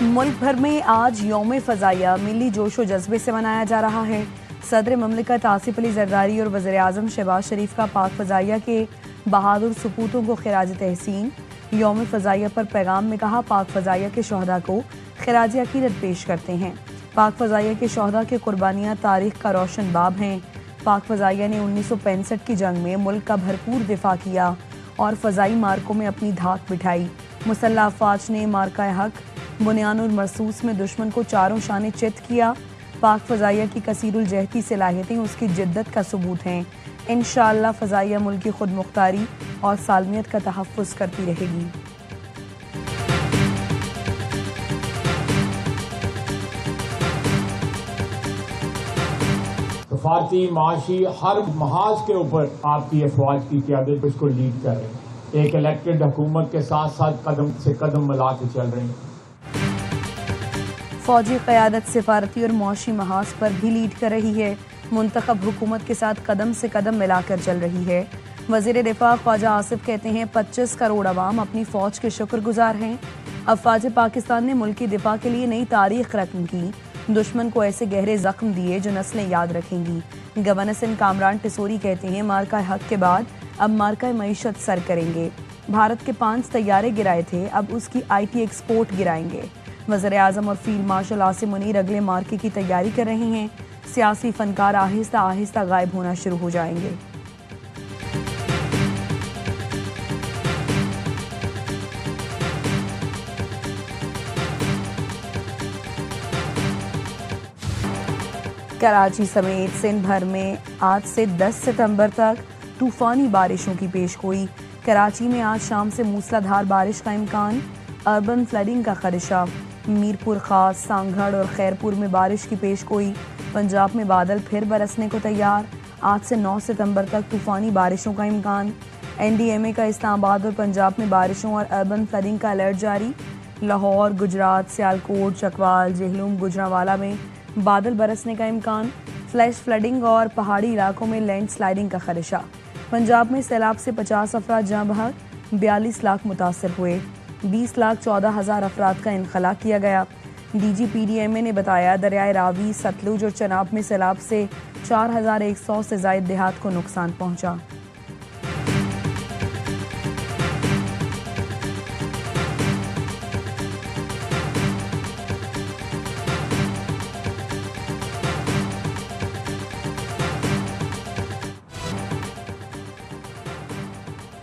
मुल्क भर में आज यौम फ़ज़ाइया मिली जोशो जज्बे से मनाया जा रहा है। सदर ममलिकत आसिफ अली ज़रदारी और वज़ीर आज़म शहबाज शरीफ का पाक फ़ज़ाइया के बहादुर सपूतों को खिराज तहसीन। यौम फ़ज़ाइया पर पैगाम में कहा, पाक फ़ज़ाइया के शहदा को खिराज अकीदत पेश करते हैं। पाक फ़ज़ाइया के शहदा की कुर्बानियाँ तारीख़ का रोशन बाब हैं। पाक फ़ज़ाइया ने 1965 की जंग में मुल्क का भरपूर दिफा किया और फ़ज़ाई मार्कों में अपनी धाक बिठाई। मुसल्लह अफ़वाज ने मार्का हक बुनियानुल मरसूस में दुश्मन को चारों शाने चित किया। पाक फ़ज़ाइया की कसीरुल जहती सलाहियतें उसकी जिद्दत का सबूत हैं। इंशाअल्लाह फ़ज़ाइया मुल्क की खुद मुख्तारी और सालमियत का तहफ़्फ़ुज़ करती रहेगी। सफारती माशी हर महाज के ऊपर आपकी अफवाज की क़यादत इसको लीड कर रही है। एक इलेक्टेड हुकूमत के साथ साथ कदम से कदम मिला के चल रही है। फौजी क़यादत सिफारती और मौशी महाज पर भी लीड कर रही है। मुंतखब हुकूमत के साथ कदम से कदम मिलाकर चल रही है। वज़ीर दिफा ख्वाजा आसिफ कहते हैं, 25 करोड़ अवाम अपनी फ़ौज के शुक्रगुजार हैं। अफ़वाज पाकिस्तान ने मुल्क की दिफा के लिए नई तारीख रकम की। दुश्मन को ऐसे गहरे जख्म दिए जो नस्लें याद रखेंगी। गवर्नर सिंध कामरान टिसोरी कहते हैं, मार्का हक के बाद अब मार्का मईशत सर करेंगे। भारत के 5 तैयारे गिराए थे, अब उसकी IT एक्सपोर्ट गिराएंगे। वज़ीर आज़म और फील्ड मार्शल आसिम मुनीर अगले मार्के की तैयारी कर रहे हैं। सियासी फनकार आहिस्ता आहिस्ता गायब होना शुरू हो जाएंगे। कराची समेत सिंध भर में आज से 10 सितंबर तक तूफानी बारिशों की पेशगोई। कराची में आज शाम से मूसलाधार बारिश का इम्कान। अर्बन फ्लडिंग का खदशा। मीरपुर खास, सांगढ़ और खैरपुर में बारिश की पेशगोई। पंजाब में बादल फिर बरसने को तैयार। आज से 9 सितंबर तक तूफानी बारिशों का इम्कान। NDMA का इस्लामाबाद और पंजाब में बारिशों और अर्बन फ्लडिंग का अलर्ट जारी। लाहौर, गुजरात, सियालकोट, चकवाल, जेहलुम, गुजरांवाला में बादल बरसने का इम्कान। फ्लैश फ्लडिंग और पहाड़ी इलाकों में लैंड स्लाइडिंग का खदशा। पंजाब में सैलाब से 50 अफराद जाँ बहक, 42 लाख मुतासर हुए। 20,14,000 अफराद का इनखला किया गया। DGPDMA ने बताया, दरियाए रावी, सतलुज और चनाब में सैलाब से 4,100 से ज़ायद देहात को नुकसान पहुंचा।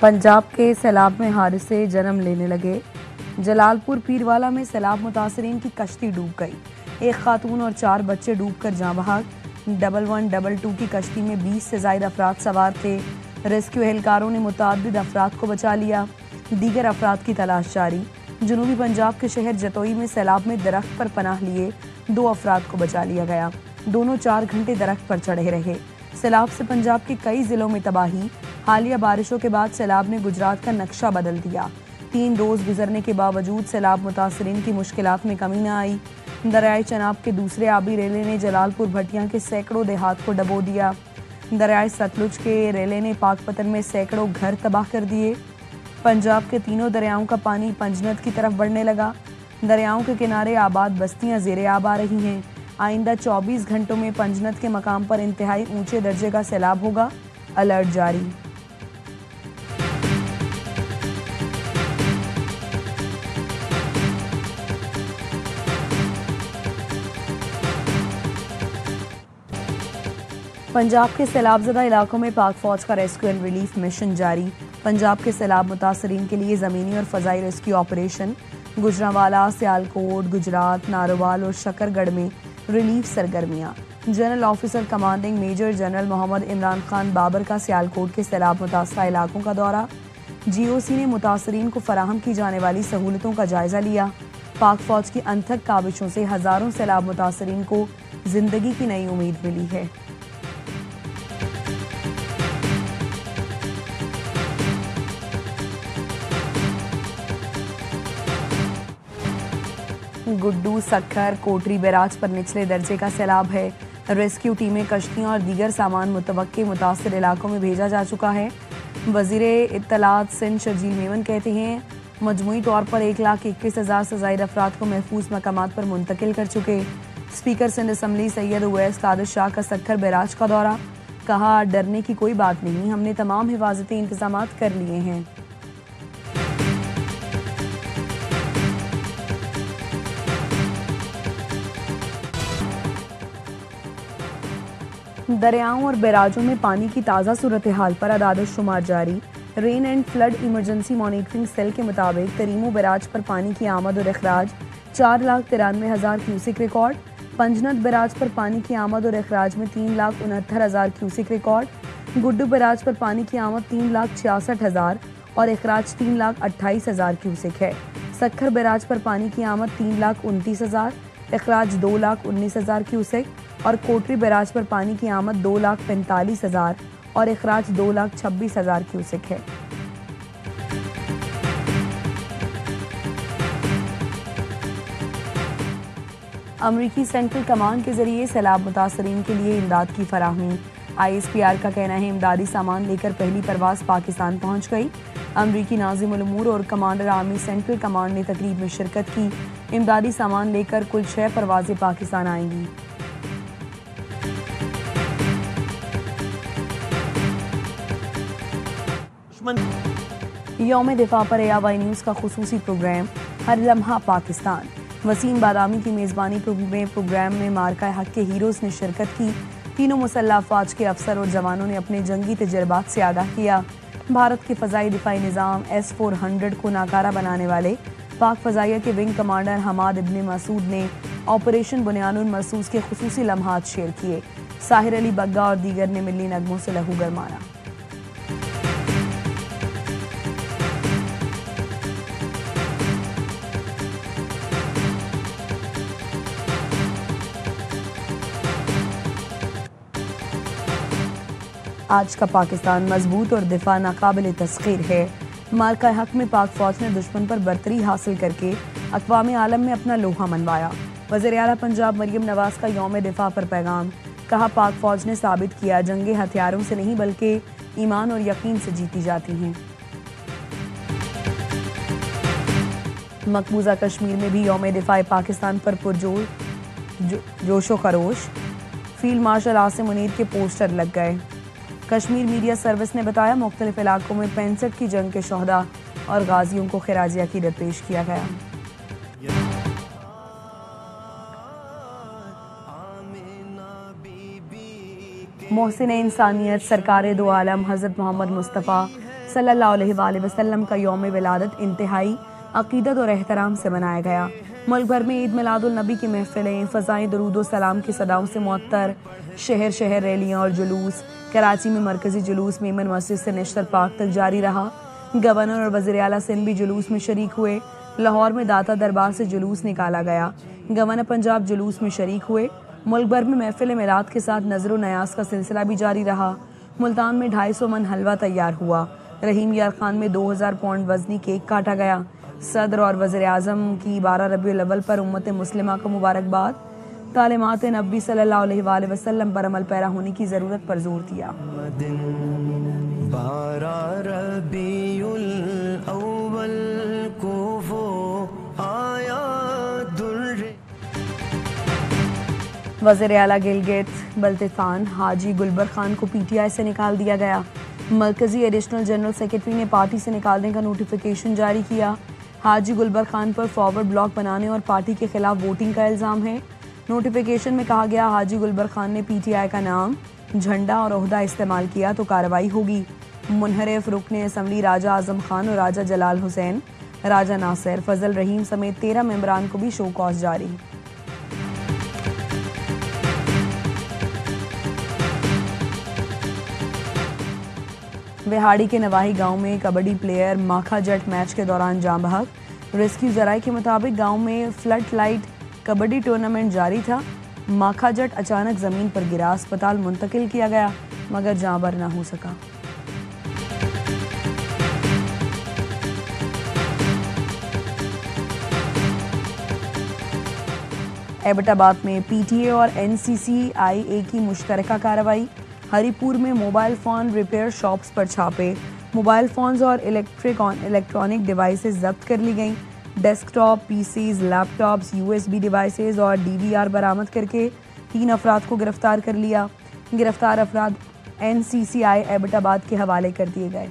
पंजाब के सैलाब में हादसे जन्म लेने लगे। जलालपुर पीरवाला में सैलाब मुतासरीन की कश्ती डूब गई। एक खातून और 4 बच्चे डूबकर जाँ बहक। 1122 की कश्ती में 20 से ज़ायद अफराद सवार थे। रेस्क्यू एहलकारों ने मुतअद्दिद अफराद को बचा लिया। दीगर अफराद की तलाश जारी। जनूबी पंजाब के शहर जतोई में सैलाब में दरख्त पर पनाह लिए 2 अफराद को बचा लिया गया। दोनों 4 घंटे दरख्त पर चढ़े रहे। सैलाब से पंजाब के कई जिलों में तबाही। हालिया बारिशों के बाद सैलाब ने गुजरात का नक्शा बदल दिया। 3 रोज़ गुजरने के बावजूद सैलाब मुतासरीन की मुश्किलात में कमी न आई। दरियाए चनाब के दूसरे आबी रेले ने जलालपुर भटिया के सैकड़ों देहात को डबो दिया। दरियाए सतलुज के रेले ने पाकपतन में सैकड़ों घर तबाह कर दिए। पंजाब के तीनों दरियाओं का पानी पंजनद की तरफ बढ़ने लगा। दरियाओं के किनारे आबाद बस्तियां ज़ेरे आब आ रही हैं। आइंदा 24 घंटों में पंजनद के मकाम पर इंतहाई ऊंचे दर्जे का सैलाब होगा। अलर्ट जारी। पंजाब के सैलाबज़दा इलाकों में पाक फौज का रेस्क्यू एंड रिलीफ मिशन जारी। पंजाब के सैलाब मुतासरीन के लिए ज़मीनी और फ़ज़ाई रेस्क्यू ऑपरेशन। गुजरांवाला, सियालकोट, गुजरात, नारोवाल और शकरगढ़ में रिलीफ सरगर्मियाँ। General officer commanding major general Mohammad Imran Khan Babar का सियालकोट के सैलाब मुतासरा इलाकों का दौरा। GOC ने मुतासरीन को फराहम की जाने वाली सहूलतों का जायज़ा लिया। पाक फौज की अनथक काविशों से हज़ारों सैलाब मुतासरीन को जिंदगी की नई उम्मीद मिली है। गुड्डू, सक्खर, कोटरी बैराज पर निचले दर्जे का सैलाब है। रेस्क्यू टीमें, कश्तियां और दीगर सामान मुतवक्के मुतासर इलाकों में भेजा जा चुका है। वज़ीर इत्तलात सिंध शर्जील मेमन कहते हैं, मजमूई तौर पर 1,21,000 से ज़ायद अफराद को महफूज मकामात पर मुंतकिल कर चुके। स्पीकर सिंध असम्बली सैयद उवैस कादिर शाह का सक्खर बैराज का दौरा, कहा डरने की कोई बात नहीं, हमने तमाम हिफाजती इंतजाम कर लिए हैं। दरियाओं और बैराजों में पानी की ताज़ा सूरत हाल पर अदाद शुमार जारी। Rain and flood emergency monitoring cell के मुताबिक तरीमो बैराज पर पानी की आमद और अखराज 4,93,000 क्यूसिक रिकॉर्ड। पंजनद बैराज पर पानी की आमद और अखराज में 3,69,000 क्यूसिक रिकॉर्ड। गुड्डू बैराज पर पानी की आमद 3,66,000 और अखराज 3,28,000 क्यूसिक है। सक्खर बैराज पर पानी की आमद 3,29,000, अखराज 2,19,000 क्यूसिक और कोटरी बैराज पर पानी की आमद 2,45,000 और अखराज 2,26,000 क्यूसिक है। अमरीकी सेंट्रल कमांड के जरिए सैलाब मुतासरीन के लिए इमदाद की फराहमी। ISPR का कहना है इमदादी सामान लेकर पहली परवाज पाकिस्तान पहुंच गई। अमरीकी नाज़िमुल उमूर और कमांडर आर्मी सेंट्रल कमांड ने तकरीब में शिरकत की। इमदादी सामान लेकर कुल 6 परवाजें पाकिस्तान आएंगी। यौम दिफा पर ARY न्यूज़ का खुसूसी प्रोग्राम हर लम्हा पाकिस्तान। वसीम बादामी की मेज़बानी में प्रोग्राम में मार्का हक के हीरोज़ ने शिरकत की। तीनों मुसल्लह अफ़वाज के अफसर और जवानों ने अपने जंगी तजर्बात से आगाह किया। भारत के फ़ज़ाई दिफाई निज़ाम S-400 को नाकारा बनाने वाले पाक फ़ज़ाइया के विंग कमांडर हमाद इब्न मसूद ने ऑपरेशन बुनियानुल मरसूस के खुसूसी लम्हात शेयर किए। साहिर अली बग्गा और दीगर ने मिली नगमों से लहू गरमाया। आज का पाकिस्तान मजबूत और दिफा नाकाबिल तस्खीर है। मार्का हक में पाक फौज ने दुश्मन पर बरतरी हासिल करके अक़वाम आलम में अपना लोहा मनवाया। वज़ीर आला पंजाब मरियम नवाज का यौम दिफा पर पैगाम, कहा पाक फौज ने साबित किया जंगे हथियारों से नहीं बल्कि ईमान और यकीन से जीती जाती हैं। मकबूजा कश्मीर में भी यौम दिफा पाकिस्तान पर पुरजोर जोशो खरोश। फील्ड मार्शल आसिम मुनीर के पोस्टर लग गए। कश्मीर मीडिया सर्विस ने बताया मुख्तलिफ इलाकों में 65 की जंग के शोहदा और गाजियों को खिराज अकीदत पेश किया गया। मोहसिन इंसानियत सरकार दो आलम हज़रत मोहम्मद मुस्तफ़ा सल्लल्लाहु अलैहि वसल्लम का यौम विलादत इंतहाई अकीदत और एहतराम से मनाया गया। मुल्क भर में ईद मिलादुल नबी की महफिलें, फ़ज़ाएं दुरूद व सलाम की सदाओं से मुअत्तर, शहर शहर रैलियाँ और जुलूस। कराची में मरकजी जुलूस मेमन मस्जिद से नेशनल पार्क तक जारी रहा। गवर्नर और वज़ीर आला सिंध भी जुलूस में शरीक हुए। लाहौर में दाता दरबार से जुलूस निकाला गया। गवर्नर पंजाब जुलूस में शरीक हुए। मुल्क भर में महफिल मिलाद के साथ नजर नयाज का सिलसिला भी जारी रहा। मुल्तान में 250 मन हलवा तैयार हुआ। रहीम यार खान में 2000 पाउंड वजनी केक काटा गया। सदर और वज़ीर आज़म की 12 रबीउल अव्वल पर उम्मत मुस्लिमा को मुबारकबाद। तालिमात नबी सल्लल्लाहु अलैहि वसल्लम पर अमल पैरा होने की ज़रूरत पर जोर दिया। वज़ीर आला गिलगित बल्तिस्तान हाजी गुलबर खान को PTI से निकाल दिया गया। मरकजी एडिशनल जनरल सेक्रेटरी ने पार्टी से निकालने का नोटिफिकेशन जारी किया। हाजी गुलबर खान पर फॉरवर्ड ब्लॉक बनाने और पार्टी के खिलाफ वोटिंग का इल्ज़ाम है। नोटिफिकेशन में कहा गया हाजी गुलबर खान ने PTI का नाम, झंडा और ओहदा इस्तेमाल किया तो कार्रवाई होगी। मुनहरिफ रुकने असम्बली राजा आजम खान और राजा जलाल हुसैन, राजा नासिर, फजल रहीम समेत 13 मेंबरान को भी शो कॉज जारी। बिहाड़ी के नवाही गांव में कबड्डी प्लेयर माखा जट मैच के दौरान जाँ बहक। रेस्क्यू जराये के मुताबिक गांव में फ्लड लाइट कबड्डी टूर्नामेंट जारी था। माखा जट अचानक जमीन पर गिरा, अस्पताल मुंतकिल किया गया मगर जाँ बर न हो सका। एबटाबाद में PTA और NCCIA की मुश्तरका कार्रवाई। हरिपुर में मोबाइल फ़ोन रिपेयर शॉप्स पर छापे। मोबाइल फ़ोन्स और इलेक्ट्रॉनिक डिवाइसेस जब्त कर ली गईं। Desktop, PCs, laptops, USB devices और डीवीआर बरामद करके 3 अफराद को गिरफ्तार कर लिया। गिरफ्तार अफराद एनसीसीआई एबटाबाद के हवाले कर दिए गए।